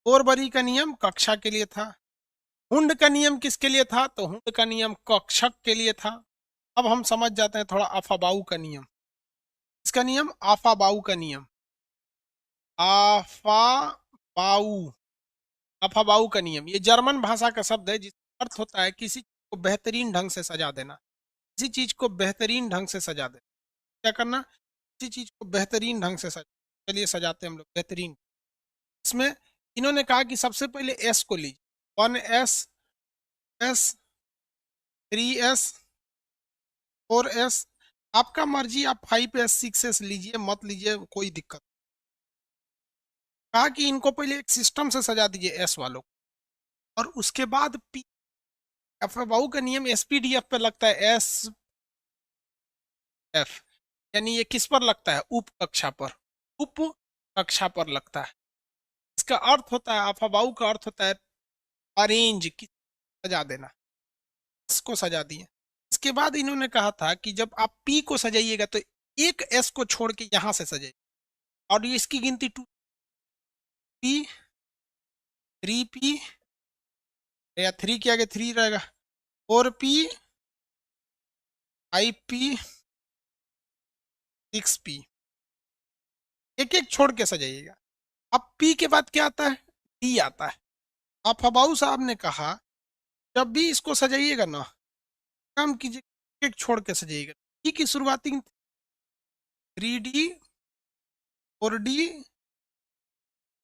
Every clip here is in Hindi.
बोरबरी का नियम कक्षा के लिए था। हुंड का नियम किसके लिए था? तो हुंड का नियम कक्षक के लिए था। अब हम समझ जाते हैं थोड़ा आफाबाऊ का नियम। इसका नियम आफाबाऊ का नियम, आफाबाऊ, आफाबाऊ का नियम, ये जर्मन भाषा का शब्द है जिसका अर्थ होता है किसी चीज को बेहतरीन ढंग से सजा देना। किसी चीज को बेहतरीन ढंग से सजा देना, क्या करना? किसी चीज को बेहतरीन ढंग से सजा। चलिए सजाते हैं हम लोग बेहतरीन। इसमें इन्होंने कहा कि सबसे पहले एस को लीजिए, 1s, एस, 3s, 4s, आपका मर्जी, आप 5s 6s लीजिए, मत लीजिए, कोई दिक्कत। कहा कि इनको पहले एक सिस्टम से सजा दीजिए एस वालों को, और उसके बाद पी। एफबाऊ का नियम एसपीडीएफ पे लगता है, एस एफ, यानी ये किस पर लगता है? उप कक्षा पर, उप कक्षा पर लगता है। इसका अर्थ होता है, अफबाऊ का अर्थ होता है अरेंज, सजा देना। इसको सजा दिए। इसके बाद इन्होंने कहा था कि जब आप पी को सजाइएगा तो एक एस को छोड़ के यहां से सजाइए, और ये इसकी गिनती 2p, 3p, या 3 के आगे 3 रहेगा, 4p, 5p, 6p, एक एक छोड़ के सजाइएगा। अब पी के बाद क्या आता है? डी आता है। अब फबाऊ साहब ने कहा जब भी इसको सजाइएगा ना, काम कीजिए एक छोड़ के सजाइएगा। डी की शुरुआती 3D, 4D,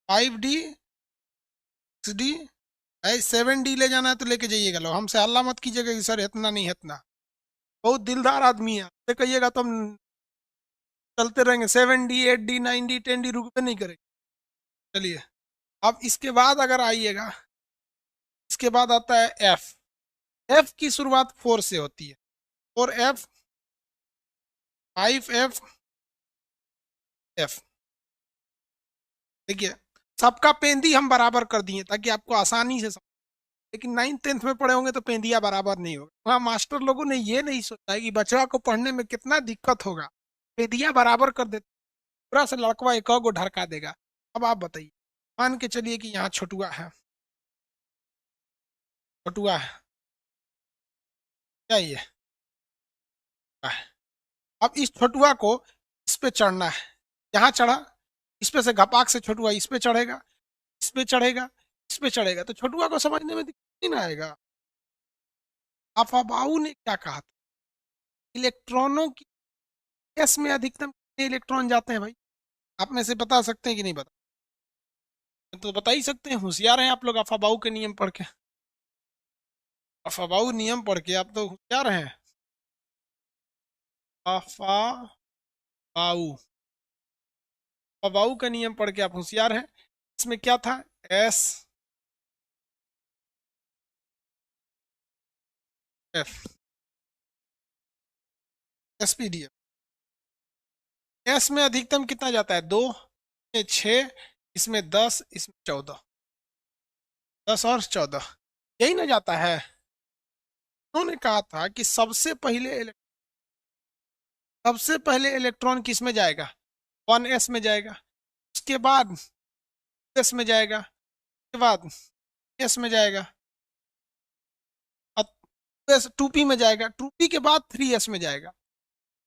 5D, 6D, 7D ले जाना है तो लेके जाइएगा। लो, हमसे हल्ला मत कीजिएगा कि सर इतना नहीं है, इतना। बहुत दिलदार आदमी है, आपसे कहिएगा तो हम चलते रहेंगे। 7D, 8D, 9D, 10D रुकते नहीं करेंगे। चलिए, अब इसके बाद अगर आइएगा, इसके बाद आता है एफ। एफ की शुरुआत 4 से होती है, 4F, 5F, एफ। देखिए, सबका पेंदी हम बराबर कर दिए ताकि आपको आसानी से समझ। लेकिन 9th 10th में पढ़े होंगे तो पेंदिया बराबर नहीं होगा। वहाँ मास्टर लोगों ने ये नहीं सोचा है कि बच्चा को पढ़ने में कितना दिक्कत होगा, पेंदिया बराबर कर देते, पूरा से लड़कवा एक गो ढरका देगा। अब आप बताइए, मान के चलिए कि यहाँ छोटुआ है, छोटुआ है, क्या ये है? अब इस छोटुआ को इस पे चढ़ना है, यहाँ चढ़ा, इस पे से घपाक से छोटुआ इस पे चढ़ेगा, इस पे चढ़ेगा, इस पे चढ़ेगा, तो छोटुआ को समझने में दिक्कत नहीं ना आएगा। अफबाऊ ने क्या कहा था? इलेक्ट्रॉनों की केस में अधिकतम कितने इलेक्ट्रॉन जाते हैं भाई? आप में से बता सकते हैं कि नहीं बता? तो बता ही सकते हैं, होशियार हैं आप लोग, अफबाऊ के नियम पढ़ के। अफबाऊ नियम पढ़ के आप तो होशियार हैं। अफबाऊ, अफबाऊ का नियम पढ़ के आप होशियार हैं। इसमें क्या था? S F, SPDF. एस में अधिकतम कितना जाता है? 2, इसमें 6, इसमें 10, इसमें 14, 10 और 14, यही ना जाता है। उन्होंने कहा था कि सबसे पहले इलेक्ट्रॉन किस में जाएगा? 1s में जाएगा, उसके बाद s में जाएगा, उसके बाद s में जाएगा, और 2p में जाएगा, 2p के बाद 3s में जाएगा,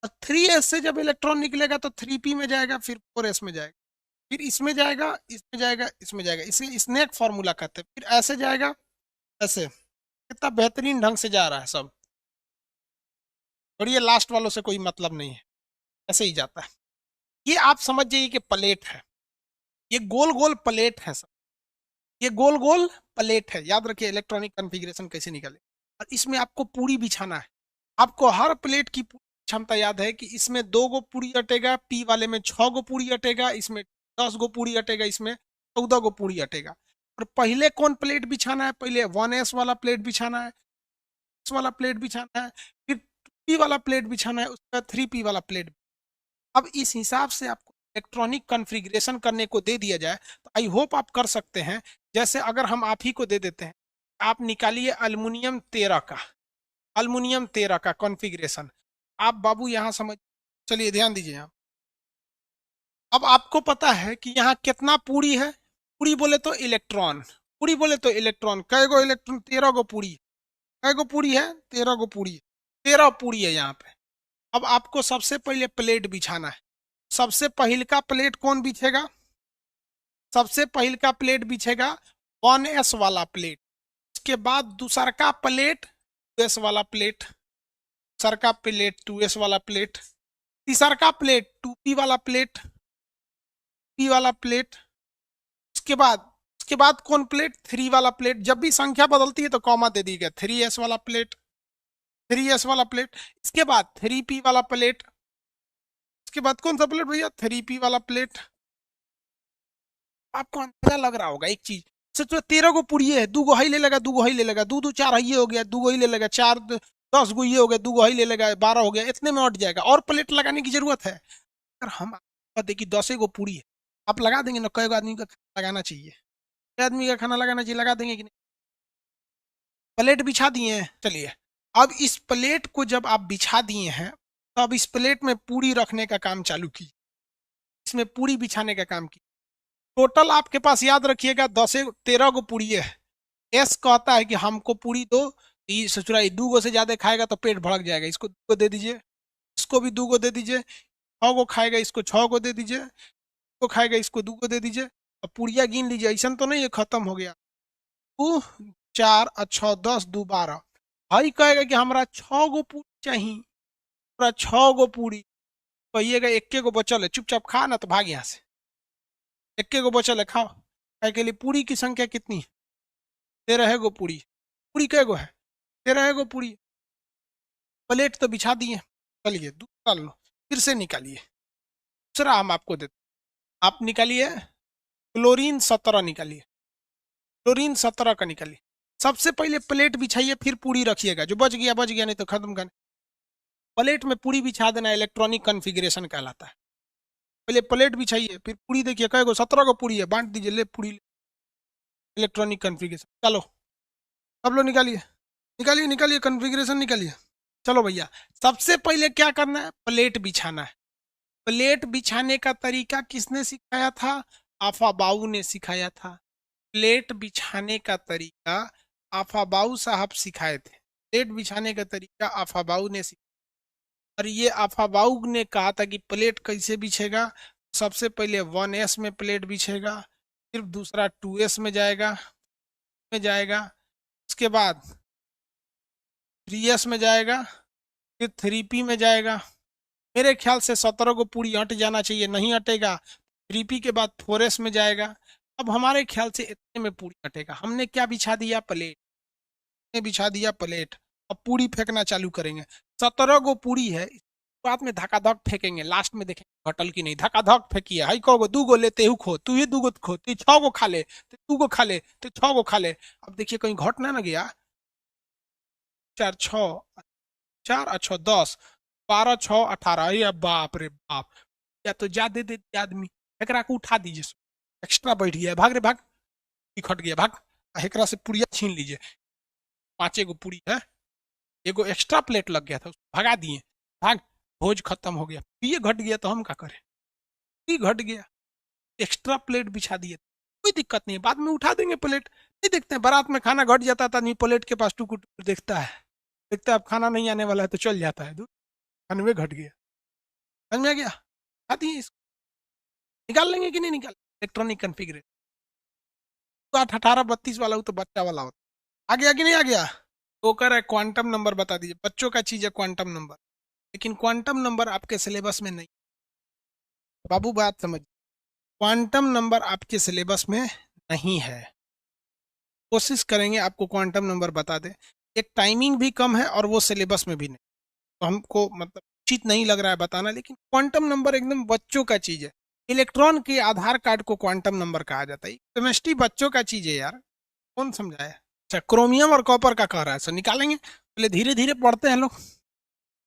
और 3s से जब इलेक्ट्रॉन निकलेगा तो 3p में जाएगा, फिर 4s में जाएगा, फिर इसमें जाएगा, इसमें जाएगा, इसमें जाएगा। इसे स्नेक फॉर्मूला कहते हैं। फिर ऐसे जाएगा, ऐसे। कितना बेहतरीन ढंग से जा रहा है सब। और ये लास्ट वालों से कोई मतलब नहीं है, ऐसे ही जाता है। ये आप समझ जाइए कि प्लेट है, ये गोल गोल प्लेट है सब, ये गोल गोल प्लेट है। याद रखिए इलेक्ट्रॉनिक कॉन्फ़िगरेशन कैसे निकले। और इसमें आपको पूरी बिछाना है। आपको हर प्लेट की क्षमता याद है कि इसमें 2 गो पूरी अटेगा, पी वाले में 6 गो पूरी अटेगा, इसमें 10 गो पूरी अटेगा, इसमें 14 गो पूरी अटेगा। और पहले कौन प्लेट बिछाना है? पहले 1s वाला प्लेट बिछाना है, एस वाला प्लेट बिछाना है, फिर 2p वाला प्लेट बिछाना है, उसका 3p वाला प्लेट। अब इस हिसाब से आपको इलेक्ट्रॉनिक कॉन्फ़िगरेशन करने को दे दिया जाए तो आई होप आप कर सकते हैं। जैसे अगर हम आप ही को दे देते हैं, आप निकालिए अल्युमिनियम 13 का, अल्युमिनियम 13 का कॉन्फ़िगरेशन। आप बाबू यहाँ समझ, चलिए ध्यान दीजिए यहाँ। अब आपको पता है कि यहाँ कितना पूरी है? पूरी बोले तो इलेक्ट्रॉन, पूरी बोले तो इलेक्ट्रॉन, कै गो इलेक्ट्रॉन, 13 गो पूरी, कै गो पूरी है, 13 गो पूरी है, 13 पूरी है यहाँ पे। अब आपको सबसे पहले प्लेट बिछाना है। सबसे पहल का प्लेट कौन बिछेगा? सबसे पहल का प्लेट बिछेगा 1s वाला प्लेट। उसके बाद दूसर का प्लेट 2s वाला प्लेट, दूसर का प्लेट 2s वाला प्लेट, तीसर का प्लेट 2p वाला प्लेट, p वाला प्लेट। उसके बाद, उसके बाद कौन प्लेट? 3 वाला प्लेट। जब भी संख्या बदलती है तो कॉमा दे दी गया, 3s वाला प्लेट, 3s वाला प्लेट। इसके बाद 3p वाला प्लेट। उसके बाद कौन सा प्लेट भैया? 3p वाला प्लेट। आपको अंदाजा लग रहा होगा एक चीज, सोचो 13 गो पूरी है, 2 गो हाई ले लेगा, 2 गो हाई ले लेगा, 2 2 4 ये हो गया, 2 गो ही ले लेगा, 4 10 गो ये हो गया, 2 गो हाई ले लेगा, 12 हो गया, इतने में अट जाएगा। और प्लेट लगाने की जरूरत है? अगर हम कहते कि 10 गो पूरी है, आप लगा देंगे ना? कई आदमी का लगाना चाहिए, कई आदमी का खाना लगाना चाहिए, लगा देंगे कि नहीं? प्लेट बिछा दिए हैं, चलिए। अब इस प्लेट को जब आप बिछा दिए हैं, तो अब इस प्लेट में पूरी रखने का काम चालू की, इसमें पूरी बिछाने का काम की। टोटल आपके पास याद रखिएगा 13 गो पूरी है। एस कहता है कि हमको पूरी दो, ससुरा 2 गो से ज्यादा खाएगा तो पेट भड़क जाएगा, इसको 2 गो दे दीजिए, इसको भी 2 गो दे दीजिए, 6 गो खाएगा इसको 6 गो दे दीजिए, इसको खाएगा इसको 2 गो दे दीजिए। अब पूरिया गिन लीजिए, ऐसा तो नहीं ये खत्म हो गया। 2 4 अच्छा 10 2 12। भाई कहेगा कि हमारा 6 गो पूरी चाहिए, हमारा 6 गो पूरी। कहिएगा 1 गो बचल है, चुपचाप खा ना तो भाग यहाँ से, 1 गो बचल है खाओ। कहे के लिए पूरी की संख्या कितनी है? 13 गो पूरी। पूरी कै गो है? 13 गो पूरी। प्लेट तो बिछा दिए, चलिए दूसरा लो, फिर से निकालिए। दूसरा हम आपको देते, आप निकालिए क्लोरीन 17 निकालिए, क्लोरीन 17 का निकालिए। सबसे पहले प्लेट बिछाइए, फिर पूरी रखिएगा, जो बच गया बच गया, नहीं तो खत्म कर। प्लेट में पूरी बिछा देना इलेक्ट्रॉनिक कॉन्फ़िगरेशन कहलाता है। पहले प्लेट बिछाइए, फिर पूरी देखिए कै गो, 17 को पूरी है, बांट दीजिए, ले पूरी, इलेक्ट्रॉनिक कॉन्फ़िगरेशन। चलो सब लोग निकालिए, निकालिए निकालिए कॉन्फ़िगरेशन निकालिए। चलो भैया, सबसे पहले क्या करना है? प्लेट बिछाना है। प्लेट बिछाने का तरीका किसने सिखाया था? आफाबाऊ ने सिखाया था। प्लेट बिछाने का तरीका आफाबाऊ साहब सिखाए थे। प्लेट बिछाने का तरीका आफाबाऊ ने सिखाया, और ये आफाबाऊ ने कहा था कि प्लेट कैसे बिछेगा। सबसे पहले 1s में प्लेट बिछेगा, फिर दूसरा 2s में जाएगा, उसके बाद 3s में जाएगा, फिर 3p में जाएगा। मेरे ख्याल से 17 को पूरी हट जाना चाहिए, नहीं हटेगा। 3p के बाद 4s में जाएगा। अब हमारे ख्याल से इतने में पूरी हटेगा। हमने क्या बिछा दिया? प्लेट, ने बिछा दिया प्लेट। अब पूरी फेंकना चालू करेंगे। 17 को पूरी है, बाद में धकाधक फेंकेंगे, लास्ट में देखेंगे घटल की नहीं। धकाधक फेंकिए, हाई कहो 2 गो लेते हूँ, खो तू ही 2 गो खो, तू 6 गो खा ले, तू 2 गो खा ले, तू 6 गो खा ले। अब देखिए कहीं घट ना गया। 4 6 4 अच्छा 10 12 6 18, ये बाप रे बाप, या तो जा दे दे आदमी। एकरा को उठा दीजिए, एक्स्ट्रा बैठ गया, भाग रे भाग, खट गया भाग। एकरा से पुड़िया छीन लीजिए, 5 गो पूरी है, एगो एक्स्ट्रा प्लेट लग गया था, उसको भगा दिए, भाग, भोज खत्म हो गया। ये घट गया तो हम क्या करें? ये घट गया, एक्स्ट्रा प्लेट बिछा दिए, कोई दिक्कत नहीं है, बाद में उठा देंगे प्लेट। नहीं देखते हैं बारात में खाना घट जाता था, नहीं प्लेट के पास टुकुर टुकुर देखता है, देखता है अब खाना नहीं आने वाला है तो चल जाता है, खानवे घट गया। समझ में आ गया? आती है इसको निकाल लेंगे कि नहीं निकाल? इलेक्ट्रॉनिक कॉन्फ़िगरेशन तो 8 18 32 वाला हो तो बच्चा वाला होता। आ गया कि नहीं आ गया? वो कर है क्वांटम नंबर बता दीजिए, बच्चों का चीज है क्वांटम नंबर, लेकिन क्वांटम नंबर आपके सिलेबस में नहीं। बाबू बात समझ, क्वांटम नंबर आपके सिलेबस में नहीं है। कोशिश करेंगे आपको क्वांटम नंबर बता दें, एक टाइमिंग भी कम है और वो सिलेबस में भी नहीं, तो हमको मतलब उचित नहीं लग रहा है बताना, लेकिन क्वांटम नंबर एकदम बच्चों का चीज है। इलेक्ट्रॉन के आधार कार्ड को क्वांटम नंबर कहा जाता है। केमिस्ट्री बच्चों का चीज है यार, कौन समझाया? अच्छा क्रोमियम और कॉपर का कह रहा है, सर निकालेंगे, पहले धीरे धीरे पढ़ते हैं लोग,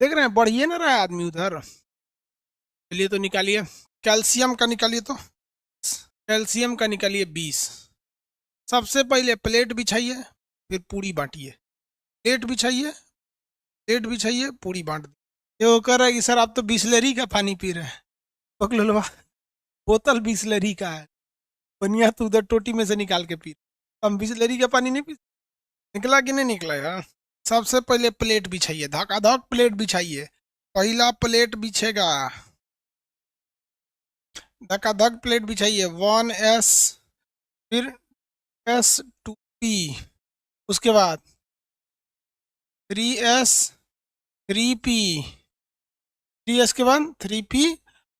देख रहे हैं बढ़िए ना रहा है आदमी उधर। चलिए तो निकालिए, कैल्शियम का निकालिए, तो कैल्शियम का निकालिए 20। सबसे पहले प्लेट बिछाइए, फिर पूरी बांटिए, प्लेट बिछाइए, प्लेट बिछाइए, पूरी बांट दी। ये वो कह रहा है कि सर आप तो बिस्लरी का पानी पी रहे हैं, पकड़ लो, बोतल बिस्लरी का है, बनिया तो उधर टोटी में से निकाल के पी, हम बिसलेरी का पानी नहीं पी। निकला कि नहीं निकला यार? सबसे पहले प्लेट बिछाइए, धकाधक प्लेट बिछाइए। पहला प्लेट बिछेगा, धकाधक प्लेट बिछाइए। 1s, फिर s2p, उसके बाद 3s, 3p, 3s के बाद 3p,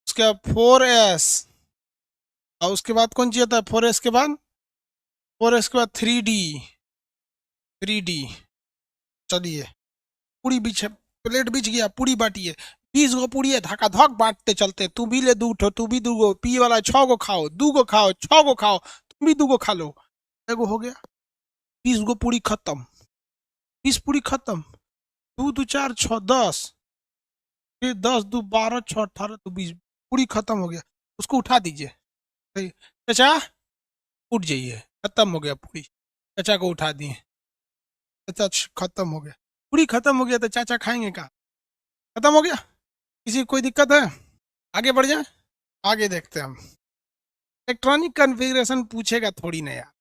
उसके बाद 4s, और उसके बाद कौन सी होता है 4s के बाद? 4s के बाद 3d, 3d। चलिए पूरी बिछ, प्लेट बिछ गया, पूरी बांटिए। 20 गो पूरी है, धक्का धक बांटते चलते। तू भी ले 2 ठो, तू भी 2 गो, पी वाला 6 गो खाओ, 2 गो खाओ, 6 गो खाओ, तुम भी 2 गो खा लो। एगो हो गया, 20 गो पूरी खत्म। 20 पूरी खत्म। 2 2 4 6 10, फिर 10 2 12 6 18 तो 20 पूरी खत्म हो गया। उसको उठा दीजिए। सही। चाचा उठ जाइए, खत्म हो गया पूरी। चाचा को उठा दिए, चाचा खत्म हो गया। पूरी खत्म हो गया तो चाचा खाएंगे कहाँ? खत्म हो गया। किसी को कोई दिक्कत है? आगे बढ़ जाए, आगे देखते हैं हम। इलेक्ट्रॉनिक कॉन्फ़िगरेशन पूछेगा थोड़ी ना यार।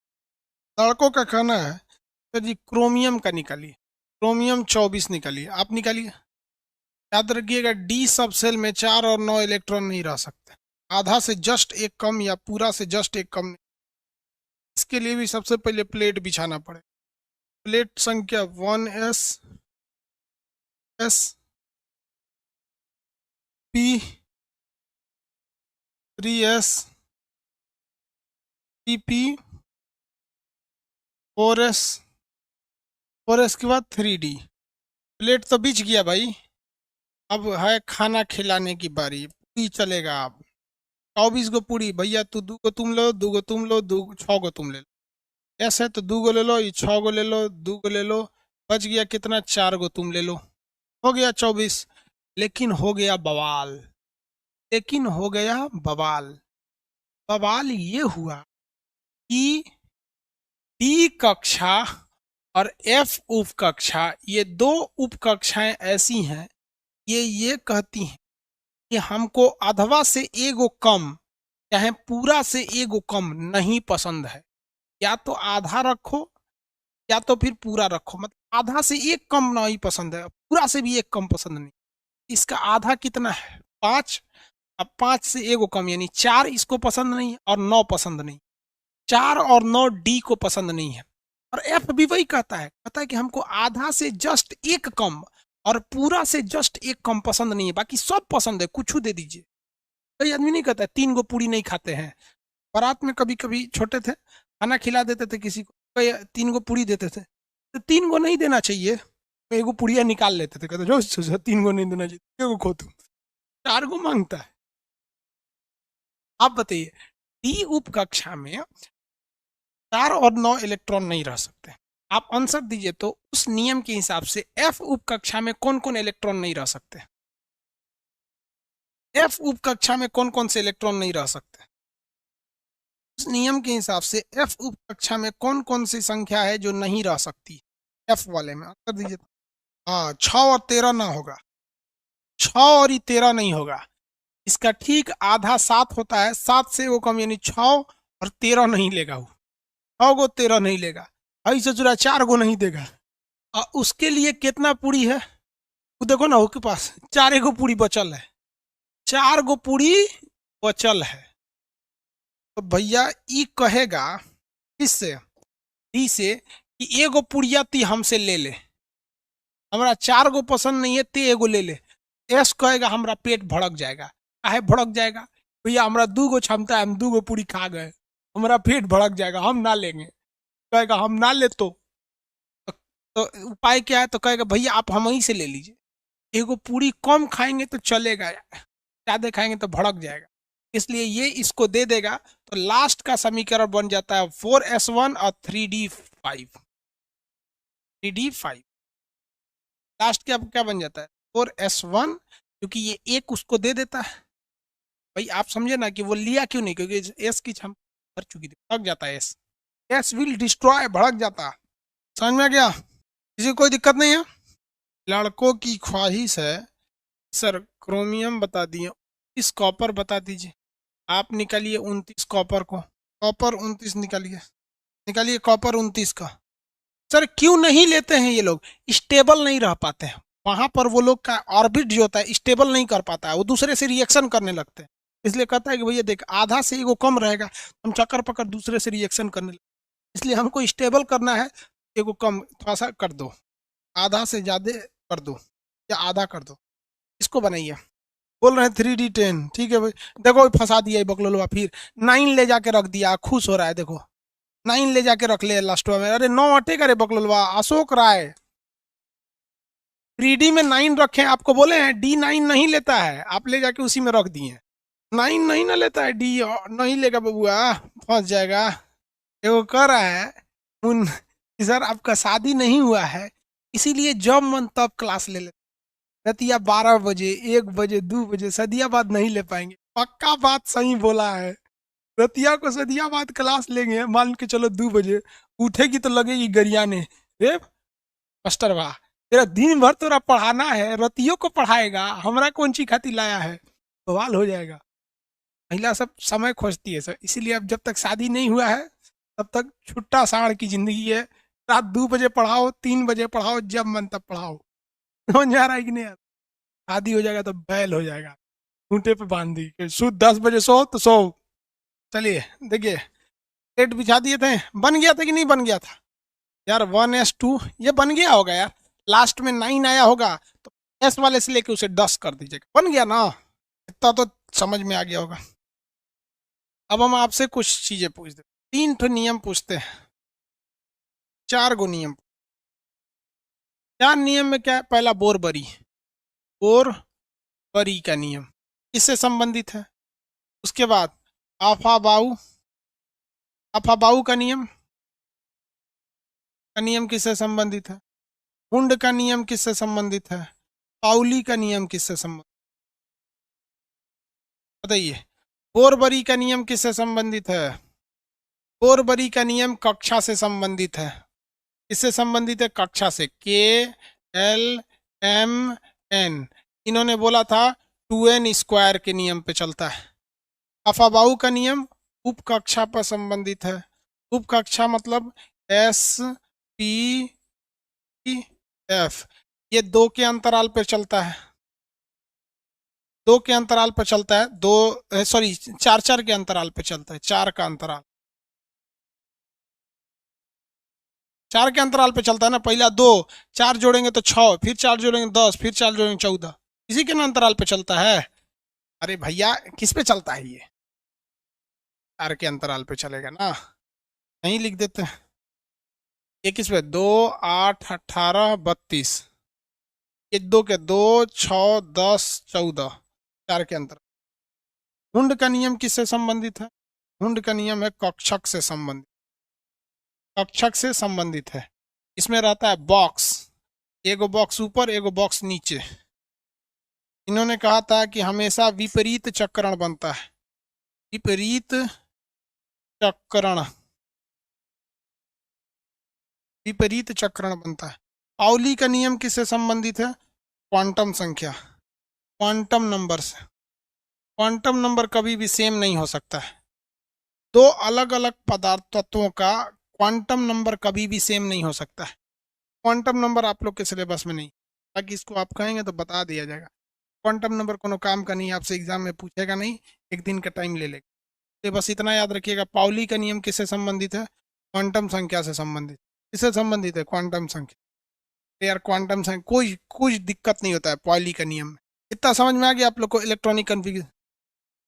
लड़कों का कहना है तो जी क्रोमियम का निकालिए, क्रोमियम 24 निकालिए, आप निकालिए। याद रखिएगा डी सब सेल में 4 और 9 इलेक्ट्रॉन नहीं रह सकते। आधा से जस्ट एक कम या पूरा से जस्ट एक कम। इसके लिए भी सबसे पहले प्लेट बिछाना पड़े। प्लेट संख्या 1s, s, p, 3s, 3p, 4s, 4s के बाद 3d। प्लेट तो बिछ गया भाई। अब है खाना खिलाने की बारी। पूरी चलेगा अब। 24 गो पूरी भैया, तू 2 गो तुम लो, 2 गो तुम लो, 6 गो तुम ले लो। ऐसे तो 2 गो ले लो, ये 6 गो ले लो, 2 गो ले लो। बच गया कितना? 4 गो तुम ले लो। हो गया 24। लेकिन हो गया बवाल, लेकिन हो गया बवाल। बवाल ये हुआ कि डी कक्षा और एफ उप कक्षा, ये 2 उप कक्षाएं ऐसी हैं, ये कहती हैं कि हमको अधवा से एगो कम, चाहे पूरा से एगो कम नहीं पसंद है। या तो आधा रखो या तो फिर पूरा रखो। मतलब आधा से एक कम नहीं पसंद है, पूरा से भी एक कम पसंद नहीं। इसका आधा कितना है? 5। अब 5 से एगो कम यानी 4 इसको पसंद नहीं है और 9 पसंद नहीं। 4 और 9 डी को पसंद नहीं है। और एफ भी वही कहता है कि हमको आधा से जस्ट एक कम और पूरा से जस्ट एक कम पसंद नहीं है, बाकी सब पसंद है, कुछ दे दीजिए। कई आदमी नहीं कहता है 3 गो पूरी नहीं खाते हैं। बारात में कभी कभी छोटे थे, खाना खिला देते थे किसी को, कई 3 गो पूरी देते थे, तो 3 गो नहीं देना चाहिए, एगो पुड़िया निकाल लेते थे, कहते जो 3 गो नहीं देना चाहिए, एगो खो तुम। 4 गो मांगता है। आप बताइए, डी उप कक्षा में 4 और 9 इलेक्ट्रॉन नहीं रह सकते। आप आंसर दीजिए तो उस नियम के हिसाब से एफ उप कक्षा में कौन कौन इलेक्ट्रॉन नहीं रह सकते? एफ उप कक्षा में कौन कौन से इलेक्ट्रॉन नहीं रह सकते? उस नियम के हिसाब से एफ उप कक्षा में कौन कौन सी संख्या है जो नहीं रह सकती एफ वाले में? आंसर दीजिए। हाँ, 6 और 13 ना होगा। 6 और 13 नहीं होगा। इसका ठीक आधा 7 होता है, 7 से वो कम यानी 6 और 13 नहीं लेगा वो। 6 गो 13 नहीं लेगा। ऐसे चुरा 4 गो नहीं देगा। और उसके लिए कितना पूरी है वो देखो ना, उसके पास 4 गो पूरी बचल है। 4 गो पूरी बचल है। तो भैया ई कहेगा किससे? डी से कि एगो पुड़िया ती हमसे ले ले, हमरा 4 गो पसंद नहीं है, ते एगो ले ले। एस कहेगा हमरा पेट भड़क जाएगा। काहे भड़क जाएगा? भैया हमरा 2 गो क्षमता है, हम 2 गो पूरी खा गए, हमारा पेट भड़क जाएगा, हम ना लेंगे। कहेगा हम ना ले तो उपाय क्या है? तो कहेगा भैया आप हम ही से ले लीजिए। एगो पूरी कम खाएंगे तो चलेगा, ज्यादा खाएंगे तो भड़क जाएगा, इसलिए ये इसको दे देगा। तो लास्ट का समीकरण बन जाता है 4s1 और 3d5। 3d5 लास्ट क्या क्या बन जाता है? 4s1, क्योंकि ये एक उसको दे देता है। भाई आप समझे ना कि वो लिया क्यों नहीं, क्योंकि एस की क्षमता भर चुकी थी, भड़क जाता है। एस, एस विल डिस्ट्रॉय, भड़क जाता। समझ में आ गया? किसी को कोई दिक्कत नहीं है? लड़कों की ख्वाहिश है सर क्रोमियम बता दिए, इस कॉपर बता दीजिए। आप निकालिए 29 कॉपर को। कॉपर 29 निकालिए, निकालिए कॉपर 29 का। सर क्यों नहीं लेते हैं ये लोग? स्टेबल नहीं रह पाते हैं वहां पर, वो लोग का ऑर्बिट जो होता है स्टेबल नहीं कर पाता है, वो दूसरे से रिएक्शन करने लगते हैं। इसलिए कहता है कि भैया देख आधा से एगो कम रहेगा, हम चक्कर पकड़ दूसरे से रिएक्शन करने लगते, इसलिए हमको स्टेबल करना है, एगो कम थोड़ा सा कर दो, आधा से ज्यादा कर दो या आधा कर दो, इसको बनाइए। बोल रहे हैं 3D10, ठीक है भाई। देखो फंसा दिया बकलोलवा, फिर 9 ले जाके रख दिया, खुश हो रहा है, देखो 9 ले जाके रख ले लास्ट में। अरे 9 हटेगा रे बकलोलवा, अशोक राय 3D में 9 रखे, आपको बोले हैं D9 नहीं लेता है, आप ले जाके उसी में रख दिए। 9 नहीं ना लेता है, डी नहीं लेगा बबुआ, फंस जाएगा। वो कह रहा है उन सर आपका शादी नहीं हुआ है, इसीलिए जब मन तब क्लास ले लेते, रतिया 12 बजे 1 बजे 2 बजे सदिया बाद नहीं ले पाएंगे। पक्का बात सही बोला है, रतिया को सदिया बाद क्लास लेंगे, मान के चलो 2 बजे उठेगी तो लगेगी गरियाने, रे मास्टर वाह तेरा दिन भर तोरा पढ़ाना है, रतियों को पढ़ाएगा, हमरा कौन ची खाती लाया है, बवाल हो जाएगा। महिला सब समय खोजती है सर, इसीलिए अब जब तक शादी नहीं हुआ है तब तक छुट्टा साढ़ की जिंदगी है। रात 2 बजे पढ़ाओ, 3 बजे पढ़ाओ, जब मन तब पढ़ाओ। समझ आ रहा है कि नहीं? शादी हो जाएगा तो बैल हो जाएगा, खूंटे पे बांध दी कि सुध 10 बजे सो तो सो। चलिए देखिए, प्लेट बिछा दिए थे, बन गया था कि नहीं बन गया था यार? 1s2 ये बन गया होगा यार, लास्ट में 9 आया होगा तो एस वाले से लेके उसे 10 कर दीजिएगा, बन गया ना? इतना तो समझ में आ गया होगा। अब हम आपसे कुछ चीजें पूछ दे, 3 ठो नियम पूछते हैं, 4 गो नियम। 4 नियम में क्या है? पहला बोरबरी, बोरबरी का नियम किससे संबंधित है? उसके बाद आफाबाऊ, आफाबाऊ का नियम किससे संबंधित है? हुंड का नियम किससे संबंधित है? पाउली का नियम किससे संबंधित, बताइए। बोरबरी का नियम किससे संबंधित है? बोरबरी का नियम कक्षा से संबंधित है। किससे संबंधित है? कक्षा से, KLMN। इन्होंने बोला था 2n² के नियम पे चलता है। अफाबाऊ का नियम उपकक्षा पर संबंधित है। उपकक्षा मतलब SPF, ये 2 के अंतराल पे चलता है, 2 के अंतराल पे चलता है, 4 के अंतराल पे चलता है, 4 का अंतराल, 4 के अंतराल पे चलता है ना। पहला 2, 4 जोड़ेंगे तो 6, फिर 4 जोड़ेंगे 10, फिर 4 जोड़ेंगे 14, इसी के ना अंतराल पे चलता है। अरे भैया किस पे चलता है ये? 4 के अंतराल पे चलेगा ना, नहीं लिख देते हैं। ये किस पे? 2, 8, 18, 32, ये 2 के 2, 6, 10, 14, 4 के अंतराल। हुंड का नियम किससे संबंधित है? हुंड का नियम है कक्षक से संबंधित, कक्षक से संबंधित है। इसमें रहता है बॉक्स, एगो बॉक्स ऊपर एगो बॉक्स नीचे। इन्होंने कहा था कि हमेशा विपरीत चक्रण बनता है, विपरीत चक्रण, विपरीत चक्रण बनता है। पाउली का नियम किससे संबंधित है? क्वांटम संख्या, क्वांटम नंबर से। क्वांटम नंबर कभी भी सेम नहीं हो सकता है, 2 अलग अलग पदार्थ तत्वों का क्वांटम नंबर कभी भी सेम नहीं हो सकता है। क्वांटम नंबर आप लोग के सिलेबस में नहीं, ताकि इसको आप कहेंगे तो बता दिया जाएगा। क्वांटम नंबर कोनो काम का नहीं, आपसे एग्जाम में पूछेगा नहीं, 1 दिन का टाइम ले लेगा। तो बस इतना याद रखिएगा। पाउली का नियम किससे संबंधित है? क्वांटम संख्या से संबंधित। किससे संबंधित है? क्वांटम संख्या। तो यार क्वांटम संख्या कोई कुछ दिक्कत नहीं होता है पाउली का नियम में। इतना समझ में आ गया आप लोग को? Electronic configuration